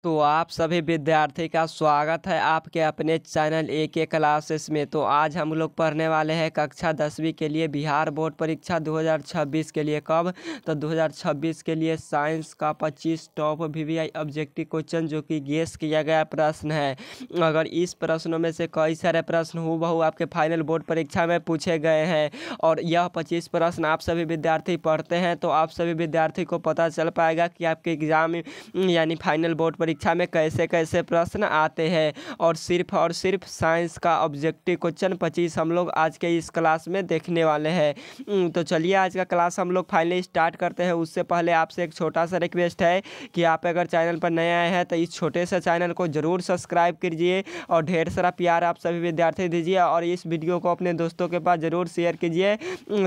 तो आप सभी विद्यार्थी का स्वागत है आपके अपने चैनल AK क्लासेस में। तो आज हम लोग पढ़ने वाले हैं कक्षा 10वीं के लिए बिहार बोर्ड परीक्षा 2026 के लिए। कब? तो 2026 के लिए साइंस का 25 टॉप VVI ऑब्जेक्टिव क्वेश्चन जो कि गेस किया गया प्रश्न है। अगर इस प्रश्नों में से कई सारे प्रश्न हूबहू आपके फाइनल बोर्ड परीक्षा में पूछे गए हैं और यह 25 प्रश्न आप सभी विद्यार्थी पढ़ते हैं तो आप सभी विद्यार्थी को पता चल पाएगा कि आपके एग्जाम यानी फाइनल बोर्ड परीक्षा में कैसे कैसे प्रश्न आते हैं। और सिर्फ साइंस का ऑब्जेक्टिव क्वेश्चन 25 हम लोग आज के इस क्लास में देखने वाले हैं। तो चलिए आज का क्लास हम लोग फाइनली स्टार्ट करते हैं। उससे पहले आपसे एक छोटा सा रिक्वेस्ट है कि आप अगर चैनल पर नए आए हैं तो इस छोटे से चैनल को ज़रूर सब्सक्राइब कीजिए और ढेर सारा प्यार आप सभी विद्यार्थी दीजिए और इस वीडियो को अपने दोस्तों के पास ज़रूर शेयर कीजिए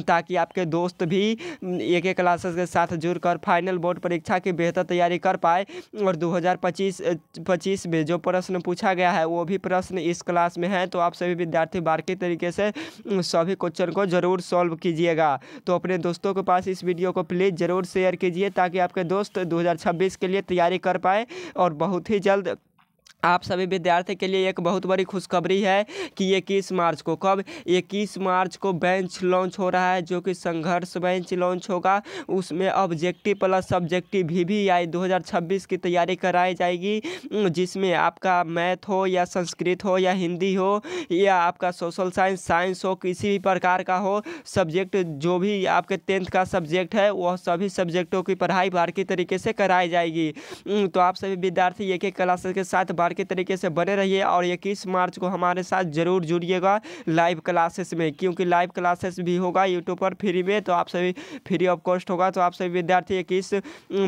ताकि आपके दोस्त भी AK क्लासेस के साथ जुड़कर फाइनल बोर्ड परीक्षा की बेहतर तैयारी कर पाए। और 2025 में जो प्रश्न पूछा गया है वो भी प्रश्न इस क्लास में है। तो आप सभी विद्यार्थी बारीकी तरीके से सभी क्वेश्चन को ज़रूर सॉल्व कीजिएगा। तो अपने दोस्तों के पास इस वीडियो को प्लीज़ ज़रूर शेयर कीजिए ताकि आपके दोस्त 2026 के लिए तैयारी कर पाए। और बहुत ही जल्द आप सभी विद्यार्थी के लिए एक बहुत बड़ी खुशखबरी है कि 21 मार्च को, कब? 21 मार्च को बेंच लॉन्च हो रहा है जो कि संघर्ष बेंच लॉन्च होगा। उसमें ऑब्जेक्टिव प्लस सब्जेक्टिव VVI 2026 की तैयारी कराई जाएगी जिसमें आपका मैथ हो या संस्कृत हो या हिंदी हो या आपका सोशल साइंस हो, किसी भी प्रकार का हो सब्जेक्ट, जो भी आपके 10th का सब्जेक्ट है वह सभी सब्जेक्टों की पढ़ाई बारीकी तरीके से कराई जाएगी। तो आप सभी विद्यार्थी AK क्लासेस के साथ के तरीके से बने रहिए और 21 मार्च को हमारे साथ जरूर जुड़िएगा लाइव क्लासेस में, क्योंकि लाइव क्लासेस भी होगा यूट्यूब पर फ्री में। तो आप सभी फ्री ऑफ कॉस्ट होगा। तो आप सभी विद्यार्थी 21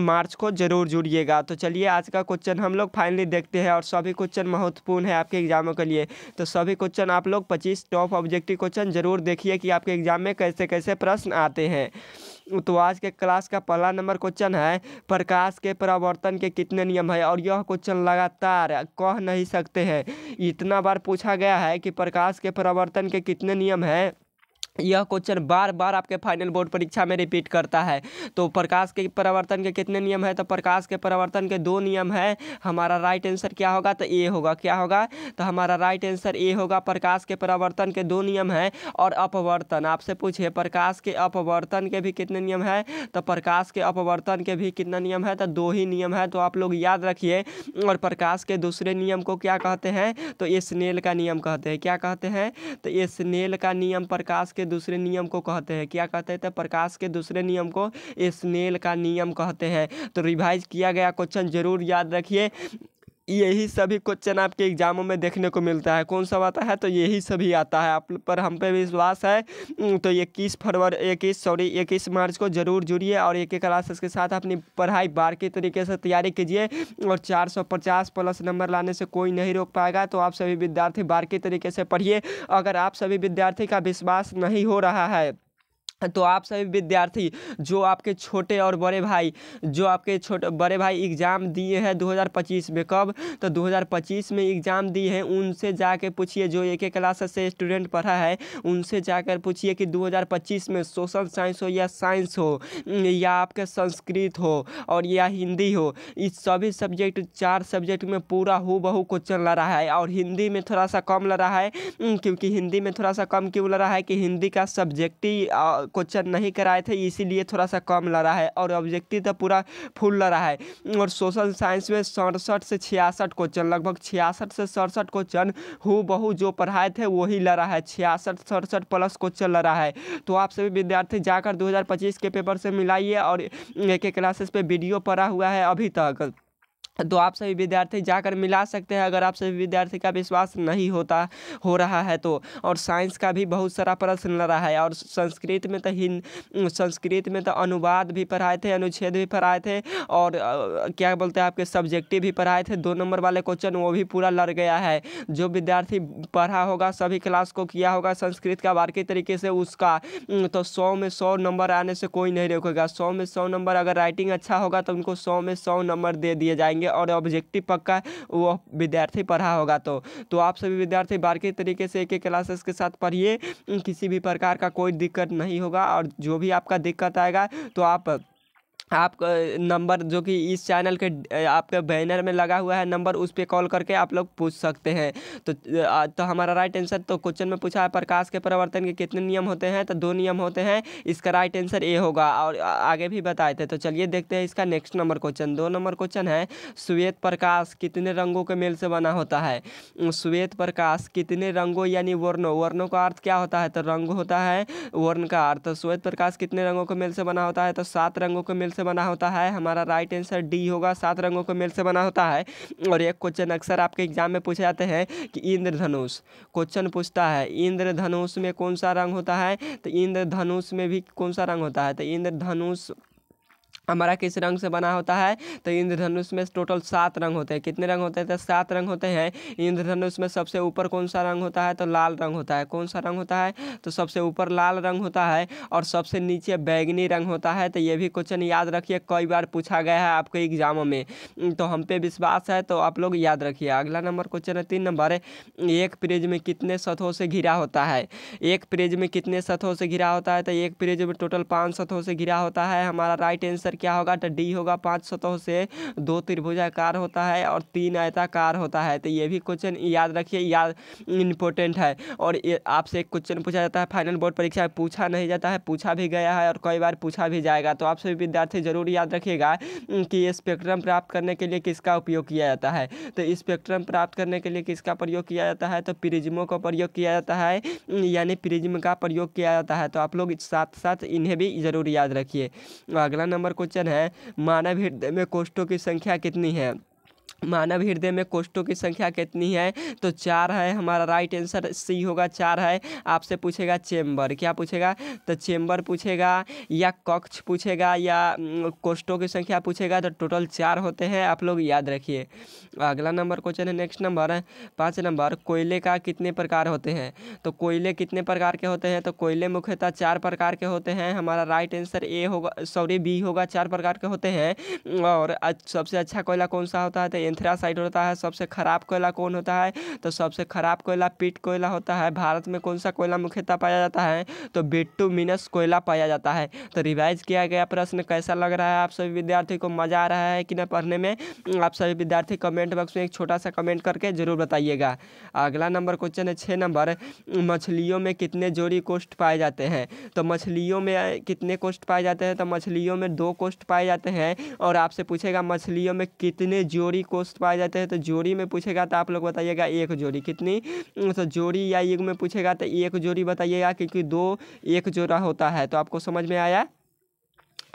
मार्च को जरूर जुड़िएगा। तो चलिए आज का क्वेश्चन हम लोग फाइनली देखते हैं और सभी क्वेश्चन महत्वपूर्ण है आपके एग्जामों के लिए। तो सभी क्वेश्चन आप लोग 25 टॉप ऑब्जेक्टिव क्वेश्चन जरूर देखिए कि आपके एग्जाम में कैसे कैसे प्रश्न आते हैं। तो आज के क्लास का पहला नंबर क्वेश्चन है प्रकाश के परावर्तन के कितने नियम है। और यह क्वेश्चन लगातार कह नहीं सकते हैं, इतना बार पूछा गया है कि प्रकाश के परावर्तन के कितने नियम है। यह क्वेश्चन बार बार आपके फाइनल बोर्ड परीक्षा में रिपीट करता है। तो प्रकाश के परावर्तन के कितने नियम है? तो प्रकाश के परावर्तन के 2 नियम है। हमारा राइट आंसर क्या होगा? तो ए होगा। क्या होगा? तो हमारा राइट आंसर ए होगा। प्रकाश के परावर्तन के 2 नियम है। और अपवर्तन आपसे पूछे प्रकाश के अपवर्तन के भी कितने नियम है? तो प्रकाश के अपवर्तन के भी कितना नियम है? तो 2 ही नियम है। तो आप लोग याद रखिए। और प्रकाश के दूसरे नियम को क्या कहते हैं? तो स्नेल का नियम कहते हैं। क्या कहते हैं? तो स्नेल का नियम प्रकाश के दूसरे नियम को कहते हैं। क्या कहते हैं? तो प्रकाश के दूसरे नियम को स्नेल का नियम कहते हैं। तो रिवाइज किया गया क्वेश्चन जरूर याद रखिए। यही सभी क्वेश्चन आपके एग्जामों में देखने को मिलता है। कौन सा आता है? तो यही सभी आता है। आप पर हम पे विश्वास है। तो 21 मार्च को जरूर जुड़िए और AK क्लासेस के साथ अपनी पढ़ाई बारीकी तरीके से तैयारी कीजिए। और 450 प्लस नंबर लाने से कोई नहीं रोक पाएगा। तो आप सभी विद्यार्थी बारीकी तरीके से पढ़िए। अगर आप सभी विद्यार्थी का विश्वास नहीं हो रहा है तो आप सभी विद्यार्थी जो आपके छोटे और बड़े भाई बड़े भाई एग्ज़ाम दिए हैं 2025 में, कब? तो 2025 में एग्ज़ाम दिए हैं उनसे जाके पूछिए, जो AK क्लासेस से स्टूडेंट पढ़ा है उनसे जाकर पूछिए कि 2025 में सोशल साइंस हो या साइंस हो या आपके संस्कृत हो और या हिंदी हो, इस सभी सब्जेक्ट 4 सब्जेक्ट में पूरा हूबहू क्वेश्चन ला रहा है। और हिंदी में थोड़ा सा कम ला रहा है, क्योंकि हिंदी में थोड़ा सा कम क्यों ला रहा है कि हिंदी का सब्जेक्टिव क्वेश्चन नहीं कराए थे इसीलिए थोड़ा सा कम ला रहा है। और ऑब्जेक्टिव तो पूरा फुल ला रहा है। और सोशल साइंस में 67 से 66 क्वेश्चन, लगभग 66 से 67 क्वेश्चन हूबहू जो पढ़ाए थे वही ला रहा है। 66-67 प्लस क्वेश्चन ला रहा है। तो आप सभी विद्यार्थी जाकर 2025 के पेपर से मिलाइए और AK क्लासेस पे वीडियो पड़ा हुआ है अभी तक, तो आप सभी विद्यार्थी जाकर मिला सकते हैं अगर आप सभी विद्यार्थी का विश्वास नहीं हो रहा है तो। और साइंस का भी बहुत सारा प्रश्न लग रहा है। और संस्कृत में तो अनुवाद भी पढ़ाए थे, अनुच्छेद भी पढ़ाए थे और क्या बोलते हैं आपके सब्जेक्टिव भी पढ़ाए थे। 2 नंबर वाले क्वेश्चन वो भी पूरा लड़ गया है। जो विद्यार्थी पढ़ा होगा, सभी क्लास को किया होगा संस्कृत का बारीकी तरीके से, उसका तो 100 में 100 नंबर आने से कोई नहीं रोकेगा। 100 में 100 नंबर, अगर राइटिंग अच्छा होगा तो उनको 100 में 100 नंबर दे दिए जाएंगे। और ऑब्जेक्टिव पक्का वो विद्यार्थी पढ़ा होगा तो आप सभी विद्यार्थी बारीकी तरीके से AK क्लासेस के साथ पढ़िए। किसी भी प्रकार का कोई दिक्कत नहीं होगा। और जो भी आपका दिक्कत आएगा तो आप आप नंबर जो कि इस चैनल के आपके बैनर में लगा हुआ है नंबर, उस पर कॉल करके आप लोग पूछ सकते हैं। तो हमारा राइट आंसर, तो क्वेश्चन में पूछा है प्रकाश के परावर्तन के कितने नियम होते हैं, तो 2 नियम होते हैं। इसका राइट आंसर ए होगा, और आगे भी बताए थे। तो चलिए देखते हैं इसका next number question. 2 number question है, श्वेत प्रकाश कितने रंगों के मेल से बना होता है। श्वेत प्रकाश कितने रंगों यानी वर्णों, वर्णों का अर्थ क्या होता है, तो रंग होता है वर्ण का अर्थ। तो श्वेत प्रकाश कितने रंगों के मेल से बना होता है, तो 7 रंगों के मेल से बना होता है। हमारा राइट आंसर डी होगा, 7 रंगों के मेल से बना होता है। और एक क्वेश्चन अक्सर आपके एग्जाम में पूछे जाते हैं कि इंद्रधनुष, क्वेश्चन पूछता है इंद्रधनुष में कौन सा रंग होता है, तो इंद्रधनुष में भी कौन सा रंग होता है, तो इंद्रधनुष हमारा किस रंग से बना होता है, तो इंद्रधनुष में टोटल 7 रंग होते हैं। कितने रंग होते हैं, तो 7 रंग होते हैं। इंद्रधनुष में सबसे ऊपर कौन सा रंग होता है, तो लाल रंग होता है। कौन सा रंग होता है, तो सबसे ऊपर लाल रंग होता है, और सबसे नीचे बैंगनी रंग होता है। तो ये भी क्वेश्चन याद रखिए, कई बार पूछा गया है आपके एग्जामों में, तो हम पे विश्वास है, तो आप लोग याद रखिए। अगला नंबर क्वेश्चन है 3 नंबर, एक प्रिज्म कितने सतहों से घिरा होता है। एक प्रिज्म कितने सतहों से घिरा होता है, तो एक प्रिज्म टोटल 5 सतहों से घिरा होता है। हमारा राइट आंसर क्या होगा, तो डी होगा। 5 सतहों से 2 त्रिभुजाकार होता है और 3 आयताकार होता है। तो ये भी क्वेश्चन याद रखिए, याद इम्पोर्टेंट है। और आपसे एक क्वेश्चन पूछा जाता है, फाइनल बोर्ड परीक्षा में पूछा नहीं जाता है, पूछा भी गया है और कई बार पूछा भी जाएगा। तो आप सभी विद्यार्थी जरूर याद रखिएगा कि स्पेक्ट्रम प्राप्त करने के लिए किसका उपयोग किया जाता है। तो स्पेक्ट्रम प्राप्त करने के लिए किसका प्रयोग किया जाता है, तो प्रिज्मों का प्रयोग किया जाता है, यानी प्रिज्म का प्रयोग किया जाता है। तो आप लोग साथ साथ इन्हें भी जरूर याद रखिए। अगला नंबर क्वेश्चन है, मानव हृदय में कोष्ठों की संख्या कितनी है। मानव हृदय में कोष्ठों की संख्या कितनी है, तो 4 है। हमारा राइट आंसर सी होगा, 4 है। आपसे पूछेगा चेम्बर, क्या पूछेगा, तो चेम्बर पूछेगा या कक्ष पूछेगा या कोष्ठों की संख्या पूछेगा, तो टोटल 4 होते हैं, आप लोग याद रखिए। अगला नंबर क्वेश्चन है, नेक्स्ट नंबर है 5 नंबर, कोयले का कितने प्रकार होते हैं। तो कोयले कितने प्रकार के होते हैं, तो कोयले मुख्यतः 4 प्रकार के होते हैं। हमारा राइट आंसर ए होगा, सॉरी बी होगा, 4 प्रकार के होते हैं। और सबसे अच्छा कोयला कौन सा होता है, तो एंथ्रासाइट होता है। सबसे खराब कोयला कौन होता है, तो सबसे खराब कोयला पिट कोयला होता है। भारत में कौन सा कोयला मुख्यतः पाया जाता है, तो बिटुमिनस कोयला पाया जाता है। तो रिवाइज किया गया प्रश्न कैसा लग रहा है, आप सभी विद्यार्थी को मजा आ रहा है कि न पढ़ने में, आप सभी विद्यार्थी कमेंट बॉक्स में एक छोटा सा कमेंट करके जरूर बताइएगा। अगला नंबर क्वेश्चन है 6 नंबर, मछलियों में कितने जोड़ी कोष्ठ पाए जाते हैं। तो मछलियों में कितने कोष्ठ पाए जाते हैं, तो मछलियों में 2 कोष्ठ पाए जाते हैं। और आपसे पूछेगा मछलियों में कितने जोड़ी कोष्ठ पाए जाते हैं, तो जोड़ी में पूछेगा तो आप लोग बताइएगा 1 जोड़ी। कितनी, तो जोड़ी या युग में पूछेगा तो 1 जोड़ी बताइएगा, क्योंकि 2 एक जोड़ा होता है। तो आपको समझ में आया।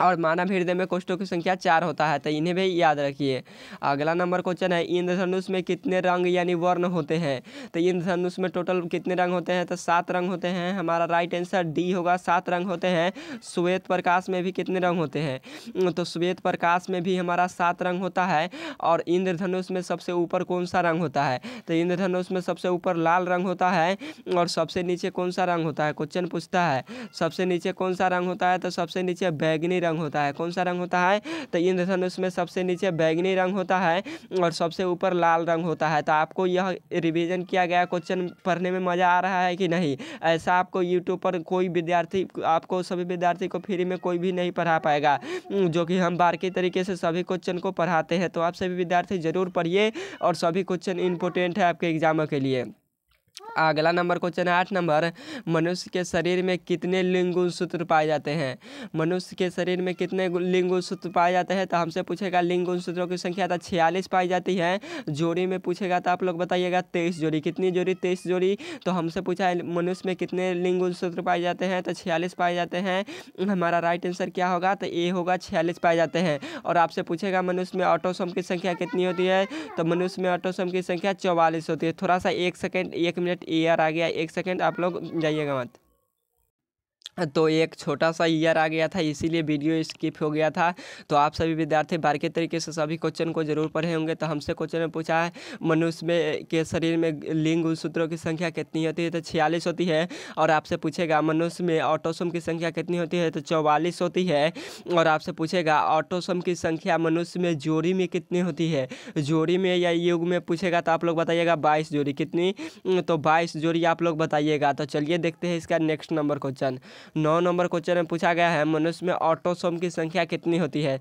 और मानव हृदय में कोष्ठों की संख्या 4 होता है, तो इन्हें भी याद रखिए। अगला नंबर क्वेश्चन है, इंद्रधनुष में कितने रंग यानी वर्ण होते हैं। तो इंद्रधनुष में टोटल कितने रंग होते हैं, तो 7 रंग होते हैं। हमारा राइट आंसर डी होगा, 7 रंग होते हैं। श्वेत प्रकाश में भी कितने रंग होते हैं, तो श्वेत प्रकाश में भी हमारा 7 रंग होता है। और इंद्रधनुष में सबसे ऊपर कौन सा रंग होता है, तो इंद्रधनुष में सबसे ऊपर लाल रंग होता है। और सबसे नीचे कौन सा रंग होता है, क्वेश्चन पूछता है सबसे नीचे कौन सा रंग होता है, तो सबसे नीचे बैगनी रंग होता है। कौन सा रंग होता है, तो इंद्रधनुष में सबसे नीचे बैगनी रंग होता है और सबसे ऊपर लाल रंग होता है। तो आपको यह रिवीजन किया गया क्वेश्चन पढ़ने में मज़ा आ रहा है कि नहीं। ऐसा आपको यूट्यूब पर कोई विद्यार्थी, आपको सभी विद्यार्थी को फ्री में कोई भी नहीं पढ़ा पाएगा, जो कि हम बारीकी तरीके से सभी क्वेश्चन को पढ़ाते हैं। तो आप सभी विद्यार्थी जरूर पढ़िए, और सभी क्वेश्चन इंपॉर्टेंट है आपके एग्जामों के लिए। अगला नंबर क्वेश्चन है 8 नंबर, मनुष्य के शरीर में कितने लिंग गुणसूत्र पाए जाते हैं। मनुष्य के शरीर में कितने लिंग गुणसूत्र पाए जाते हैं, तो हमसे पूछेगा लिंग गुणसूत्रों की संख्या, तो 46 पाई जाती है। जोड़ी में पूछेगा तो आप लोग बताइएगा 23 जोड़ी। कितनी जोड़ी, 23 जोड़ी। तो हमसे पूछा है मनुष्य में कितने लिंग गुणसूत्र पाए जाते हैं, तो 46 पाए जाते हैं। हमारा राइट आंसर क्या होगा, तो ए होगा, 46 पाए जाते हैं। और आपसे पूछेगा मनुष्य में ऑटोसोम की संख्या कितनी होती है, तो मनुष्य में ऑटोसोम की संख्या 44 होती है। थोड़ा सा 1 सेकेंड 1 मिनट ईयर आ गया, 1 सेकेंड आप लोग जाइएगा मत। तो एक छोटा सा ईयर आ गया था, इसीलिए वीडियो स्किप हो गया था। तो आप सभी विद्यार्थी बारीकी तरीके से सभी क्वेश्चन को जरूर पढ़े होंगे। तो हमसे क्वेश्चन में पूछा है मनुष्य में के शरीर में लिंग गुणसूत्रों की संख्या कितनी होती है, तो 46 होती है। और आपसे पूछेगा मनुष्य में ऑटोसोम की संख्या कितनी होती है, तो 44 होती है। और आपसे पूछेगा ऑटोसोम की संख्या मनुष्य में जोड़ी में कितनी होती है, जोड़ी में या युग में पूछेगा तो आप लोग बताइएगा 22 जोड़ी। कितनी, तो 22 जोड़ी आप लोग बताइएगा। तो चलिए देखते हैं इसका next number question. 9 number question में पूछा गया है मनुष्य में ऑटोसोम की संख्या कितनी होती है।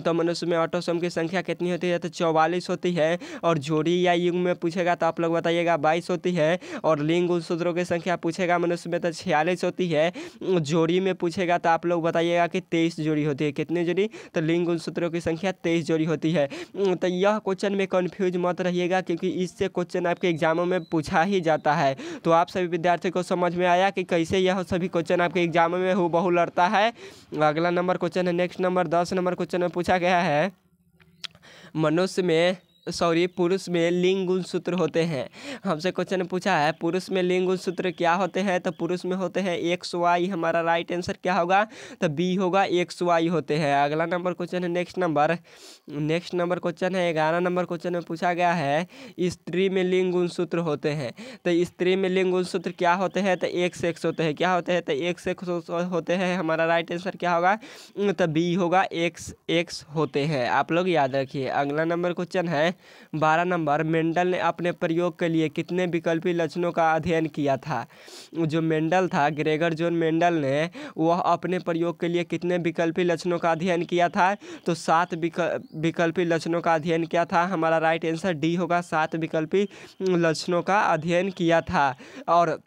तो मनुष्य में ऑटोसोम की संख्या कितनी होती है, तो 44 होती है। और जोड़ी या युग में पूछेगा तो आप लोग बताइएगा 22 होती है। और लिंग गुणसूत्रों की संख्या पूछेगा मनुष्य में तो 46 होती है। जोड़ी में पूछेगा तो आप लोग बताइएगा कि 23 जोड़ी होती है। कितनी जोड़ी, तो लिंग गुणसूत्रों की संख्या 23 जोड़ी होती है। तो यह क्वेश्चन में कन्फ्यूज मत रहिएगा, क्योंकि इससे क्वेश्चन आपके एग्जामों में पूछा ही जाता है। तो आप सभी विद्यार्थियों को समझ में आया कि कैसे यह सभी क्वेश्चन आपके एग्जाम में हूबहू लड़ता है। अगला नंबर क्वेश्चन है, नेक्स्ट नंबर 10 नंबर क्वेश्चन में पूछा गया है मनुष्य में पुरुष में लिंग गुणसूत्र होते हैं। हमसे क्वेश्चन पूछा है पुरुष में लिंग गुणसूत्र क्या होते हैं, तो पुरुष में होते हैं XY। हमारा राइट आंसर क्या होगा, तो बी होगा, XY होते हैं। अगला नंबर क्वेश्चन है, नेक्स्ट नंबर क्वेश्चन है 11 नंबर क्वेश्चन में पूछा गया है स्त्री में लिंग गुणसूत्र होते हैं। तो स्त्री में लिंग गुणसूत्र क्या होते हैं, तो XX होते हैं। क्या होते हैं, तो XX होते हैं। हमारा राइट आंसर क्या होगा, तो बी होगा, XX होते हैं। आप लोग याद रखिए। अगला नंबर क्वेश्चन है 12 नंबर, मेंडल ने अपने प्रयोग के लिए कितने विकल्पी लक्षणों का अध्ययन किया था। जो मेंडल था, ग्रेगर जॉन मेंडल ने, वह अपने प्रयोग के लिए कितने विकल्पी लक्षणों का अध्ययन किया था, तो 7 विकल्पी लक्षणों का अध्ययन किया था। हमारा राइट आंसर डी होगा, 7 विकल्पी लक्षणों का अध्ययन किया था। और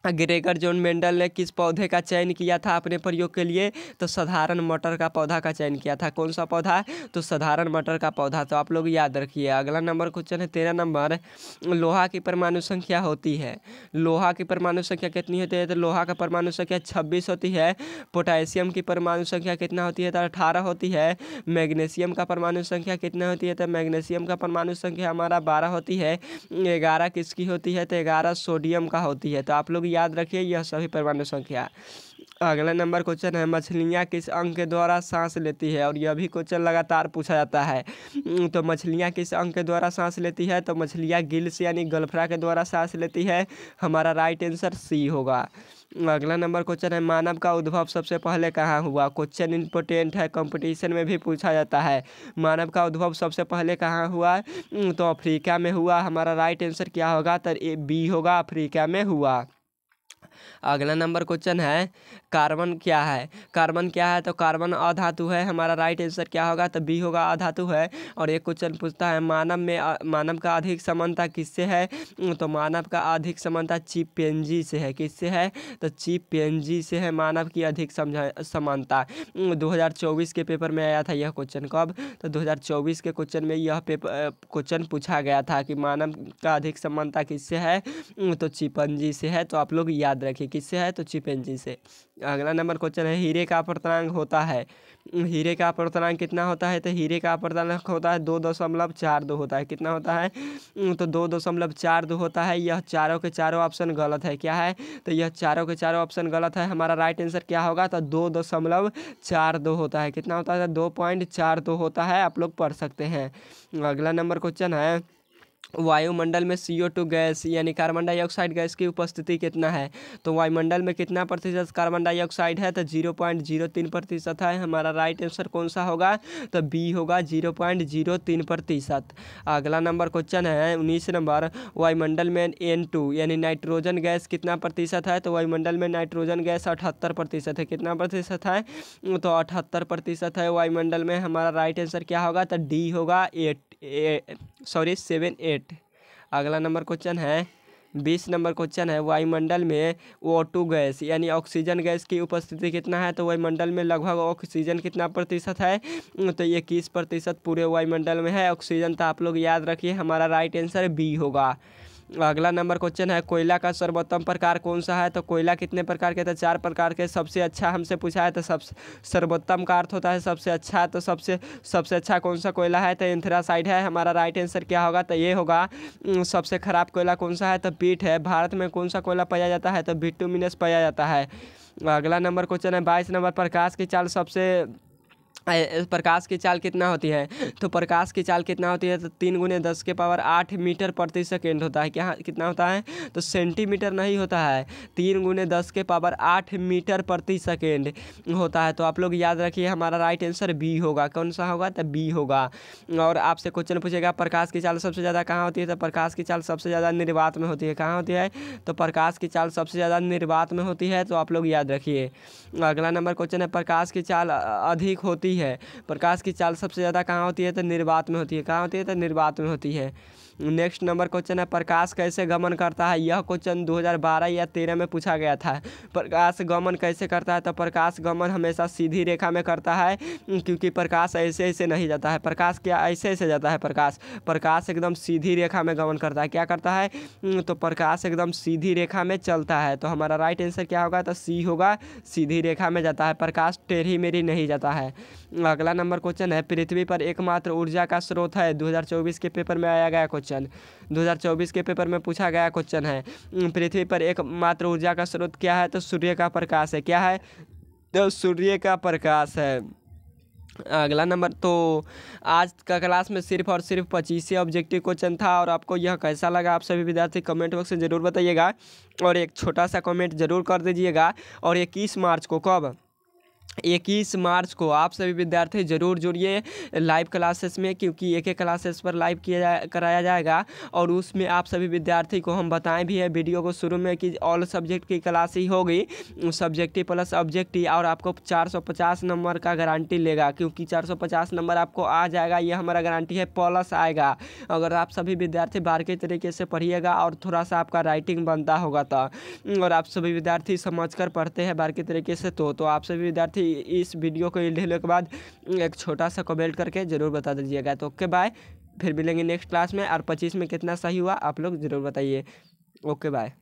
ग्रेगर जॉन मेंडल ने किस पौधे का चयन किया था अपने प्रयोग के लिए, तो साधारण मटर का पौधा का चयन किया था। कौन सा पौधा, तो साधारण मटर का पौधा। तो आप लोग याद रखिए। अगला नंबर क्वेश्चन है 13 नंबर, लोहा की परमाणु संख्या होती है। लोहा की परमाणु संख्या कितनी होती है, तो लोहा का परमाणु संख्या 26 होती है। पोटेशियम की परमाणु संख्या कितना होती है, तो 18 होती है। मैग्नीशियम का परमाणु संख्या कितना होती है, तो मैग्नीशियम का परमाणु संख्या हमारा 12 होती है। 11 किसकी होती है, तो 11 सोडियम का होती है। तो आप लोग याद रखिए यह सभी परमाणु संख्या। अगला नंबर क्वेश्चन है मछलियाँ किस अंग के द्वारा सांस लेती है, और यह भी क्वेश्चन लगातार पूछा जाता है। तो मछलियाँ किस अंग के द्वारा सांस लेती है, तो मछलियाँ गिल्स यानी गलफड़ा के द्वारा सांस लेती है। हमारा राइट आंसर सी होगा। अगला नंबर क्वेश्चन है मानव का उद्भव सबसे पहले कहाँ हुआ। क्वेश्चन इंपॉर्टेंट है, कंपटीशन में भी पूछा जाता है। मानव का उद्भव सबसे पहले कहाँ हुआ, तो अफ्रीका में हुआ। हमारा राइट आंसर क्या होगा, तो बी होगा, अफ्रीका में हुआ। अगला नंबर क्वेश्चन है कार्बन क्या है। कार्बन क्या है, तो कार्बन अधातु है। हमारा राइट आंसर क्या होगा, तो बी होगा, अधातु है। और एक क्वेश्चन पूछता है मानव का अधिक समानता किससे है, तो मानव का अधिक समानता चिंपैंजी से है। किससे है, तो चिंपैंजी से है मानव की अधिक समानता। 2024 के पेपर में आया था यह क्वेश्चन। कब, तो 2024 के क्वेश्चन में यह क्वेश्चन पूछा गया था कि मानव का अधिक समानता किससे है, तो चिंपैंजी से है। तो आप लोग याद रखिए किससे है, तो चिंपैंजी से। अगला नंबर क्वेश्चन है हीरे का अपर्तनांक होता है। हीरे का अपर्तनांक कितना होता है, तो हीरे का अपर्तनांक होता है 2.42 होता है। कितना होता है, तो 2.42 होता है। यह चारों के चारों ऑप्शन गलत है। क्या है, तो यह चारों के चारों ऑप्शन गलत है। हमारा राइट आंसर क्या होगा, तो 2.42 होता है। कितना होता है, 2.42 होता है। आप लोग पढ़ सकते हैं। अगला नंबर क्वेश्चन है वायुमंडल में CO2 गैस यानी कार्बन डाइऑक्साइड गैस की उपस्थिति कितना है। तो वायुमंडल में कितना प्रतिशत कार्बन डाइऑक्साइड है, तो 0.03% है। हमारा राइट आंसर कौन सा होगा, तो बी होगा, 0.03%। अगला नंबर क्वेश्चन है 19 नंबर, वायुमंडल में N2 यानी नाइट्रोजन गैस कितना प्रतिशत है। तो वायुमंडल में नाइट्रोजन गैस 78% है। कितना प्रतिशत है, तो 78% है वायुमंडल में। हमारा राइट आंसर क्या होगा, तो डी होगा, 7 8। अगला नंबर क्वेश्चन है 20 नंबर क्वेश्चन है वायुमंडल में O2 गैस यानी ऑक्सीजन गैस की उपस्थिति कितना है। तो वायुमंडल में लगभग ऑक्सीजन कितना प्रतिशत है, तो 21% पूरे वायुमंडल में है ऑक्सीजन। तो आप लोग याद रखिए हमारा राइट आंसर बी होगा। अगला नंबर क्वेश्चन है कोयला का सर्वोत्तम प्रकार कौन सा है। तो कोयला कितने प्रकार के, तो 4 प्रकार के। सबसे अच्छा हमसे पूछा है, तो सर्वोत्तम का अर्थ होता है सबसे अच्छा। तो सबसे अच्छा कौन सा कोयला है, तो एंथ्रासाइड है। हमारा राइट आंसर क्या होगा, तो ये होगा। सबसे खराब कोयला कौन सा है, तो पीट है। भारत में कौन सा कोयला पाया जाता है, तो बिटुमिनस पाया जाता है। अगला नंबर क्वेश्चन है 22 नंबर, प्रकाश की चाल सबसे प्रकाश की चाल कितना होती है? तो प्रकाश की चाल कितना होती है? तो 3×10⁸ मीटर प्रति सेकेंड होता है। क्या कितना होता है? तो सेंटीमीटर नहीं होता है, 3×10⁸ मीटर प्रति सेकेंड होता है। तो आप लोग याद रखिए, हमारा राइट आंसर बी होगा। कौन सा होगा? तो बी होगा। और आपसे क्वेश्चन पूछेगा प्रकाश की चाल सबसे ज़्यादा कहाँ होती है? तो प्रकाश की चाल सबसे ज़्यादा निर्वात में होती है। कहाँ होती है? तो प्रकाश की चाल सबसे ज़्यादा निर्वात में होती है। तो आप लोग याद रखिए। अगला नंबर क्वेश्चन है, प्रकाश की चाल अधिक होती है। प्रकाश की चाल सबसे ज़्यादा कहाँ होती है? तो निर्वात में होती है। कहाँ होती है? तो निर्वात में होती है। नेक्स्ट नंबर क्वेश्चन है, प्रकाश कैसे गमन करता है? यह क्वेश्चन 2012 या 2013 में पूछा गया था। प्रकाश गमन कैसे करता है? तो प्रकाश गमन हमेशा सीधी रेखा में करता है, क्योंकि प्रकाश ऐसे ऐसे नहीं जाता है। प्रकाश क्या ऐसे ऐसे जाता है? प्रकाश एकदम सीधी रेखा में गमन करता है। क्या करता है? तो प्रकाश एकदम सीधी रेखा में चलता है। तो हमारा राइट आंसर क्या होगा? तो सी होगा, सीधी रेखा में जाता है। प्रकाश टेढ़ी मेढ़ी नहीं जाता है। अगला नंबर क्वेश्चन है, पृथ्वी पर एकमात्र ऊर्जा का स्रोत है। 2024 के पेपर में आया गया क्वेश्चन, 2024 के पेपर में पूछा गया क्वेश्चन है, पृथ्वी पर एकमात्र ऊर्जा का स्रोत क्या है? तो सूर्य का प्रकाश है। क्या है? तो सूर्य का प्रकाश है। अगला नंबर, तो आज का क्लास में सिर्फ और सिर्फ 25 ऑब्जेक्टिव क्वेश्चन था। और आपको यह कैसा लगा आप सभी विद्यार्थी कमेंट बॉक्स में ज़रूर बताइएगा, और एक छोटा सा कमेंट ज़रूर कर दीजिएगा। और 21 मार्च को, कब? 21 मार्च को आप सभी विद्यार्थी जरूर जुड़िए लाइव क्लासेस में, क्योंकि एक क्लासेस पर लाइव कराया जाएगा। और उसमें आप सभी विद्यार्थी को हम बताएं भी है वीडियो को शुरू में कि ऑल सब्जेक्ट की क्लास ही होगी, सब्जेक्टिव प्लस ऑब्जेक्टिव। और आपको 450 नंबर का गारंटी लेगा, क्योंकि 450 नंबर आपको आ जाएगा, ये हमारा गारंटी है, प्लस आएगा। अगर आप सभी विद्यार्थी बारीकी तरीके से पढ़िएगा और थोड़ा सा आपका राइटिंग बनता होगा तो, और आप सभी विद्यार्थी समझकर पढ़ते हैं बारीकी तरीके से, तो आप सभी विद्यार्थी इस वीडियो को लेने के बाद एक छोटा सा कमेंट करके ज़रूर बता दीजिएगा। तो ओके बाय, फिर मिलेंगे नेक्स्ट क्लास में। और 25 में कितना सही हुआ आप लोग ज़रूर बताइए। Okay bye.